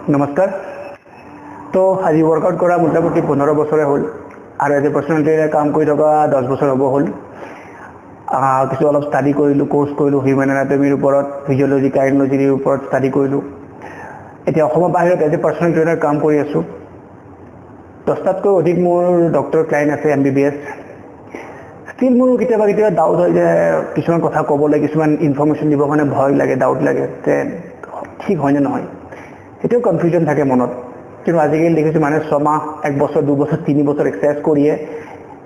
নমস্কাৰ তো আজি ৱৰ্কআউট কৰা মোটামুটি 15 বছৰে হ'ল আৰু এজ এ পাৰ্চনেল ট্ৰেইনাৰ কাম কৰি থকা 10 বছৰ হ'ব হ'ল কিছু অলপ ষ্টাডি কৰিলোঁ কোৰ্চ কৰিলোঁ হিউমেন এনাটমিৰ ওপৰত ফিজিঅলজি কাইনেলজিৰ ওপৰত ষ্টাডি কৰিলোঁ এতিয়া অসমৰ বাহিৰত এজ এ পাৰ্চনেল ট্ৰেইনাৰ কাম কৰি আছোঁ 10টাতকৈ অধিক মোৰ ডক্টৰ ক্লায়েণ্ট আছে MBBS ষ্টিল মোৰ কেতিয়াবা ডাউট হয় যে কিছুমান কথা ক'বলৈ কিছুমান ইনফৰমেশ্যন দিব কাৰণে ভয় লাগে ডাউট লাগে যে ঠিক হয় নে নহয় এটো কনফিউজন থাকে মনত কিন্তু আজিকালি দেখিছো মানে 6 মাহ 1 বছৰ 2 বছৰ 3 বছৰ এক্সাৰসাইজ কৰিয়ে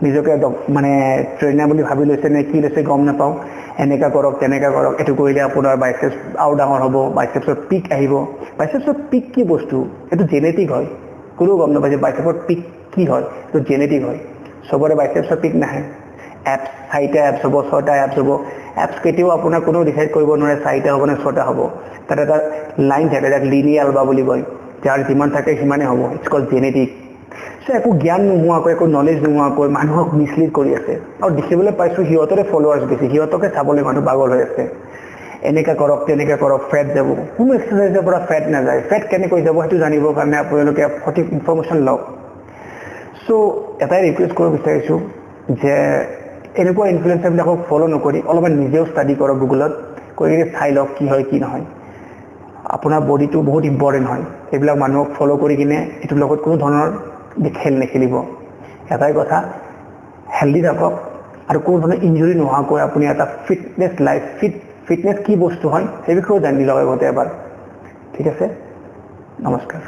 নিজকে মানে ট্ৰেইনাৰ বুলি ভাবি লৈছে নে কি লৈছে গম নাপাও এনেকা কৰক তেনেকা কৰক এটো কৰিলে আপোনাৰ বাইচেপছ আউ ডাঙৰ হ'ব বাইচেপছৰ পিক আহিব বাইচেপছৰ পিক কি বস্তু এটো জেনেটিক হয় কোনো গম নাপায় যে বাইচেপৰ পিক কি হয় এটো জেনেটিক হয় সবৰে বাইচেপছৰ পিক নাহে এপছ 6টা এপছ হ'ব 6টা এপছ হ'ব এপছ কেতিয়াও আপোনাৰ কোনো ডিসাইড কৰিব নোৱাৰে 6টা হ'ব নে 6টা হ'ব তাত এটা লাইন থাকে যাক লিনিয়াৰ বা বুলি কয় যাৰ যিমান থাকে সিমানে হ'ব ইটস কল্ড জেনেটিক সো একো জ্ঞান নোহোৱাকৈ একো নলেজ নোহোৱাকৈ মানুহক মিছলিড কৰি আছে আৰু দেখিবলৈ পাইছো হিয়তৰে ফলোৱাৰ্স বেছি হিয়তকে চাবলৈ মানুহ পাগল হৈ আছে এনেকা কৰক তেনেকা কৰক ফেট যাব কোনো এক্সাৰসাইজৰ পৰা ফেট নাযায় ফেট কেনেকৈ যাব হেতু জানিবৰ কাৰণে আপোনালোকে সঠিক ইনফৰমেশ্যন লওক সো এটাই ৰিকুৱেষ্ট কৰিব বিচাৰিছো যে এনেকুৱা ইনফ্লুয়েন্সাৰ বিলাকক ফলো নকৰি অলপমান নিজেও ষ্টাডি কৰক গুগলত কৰি চাই লওক কি হয় কি নহয় আপোনাৰ বডিটো বহুত ইম্পৰ্টেন্ট হয় এইবিলাক মানুহক ফলো কৰি কিনে এটোৰ লগত কোনো ধৰণৰ খেল নেখেলিব এটাই কথা হেলদি থাকক আৰু কোনো ধৰণৰ ইনজুৰি নোহোৱাকৈ আপুনি এটা ফিটনেস লাইফ ফিটনেস কি বস্তু হয় সেই বিষয়ে জানি লওক এবাৰ ঠিক আছে নমস্কাৰ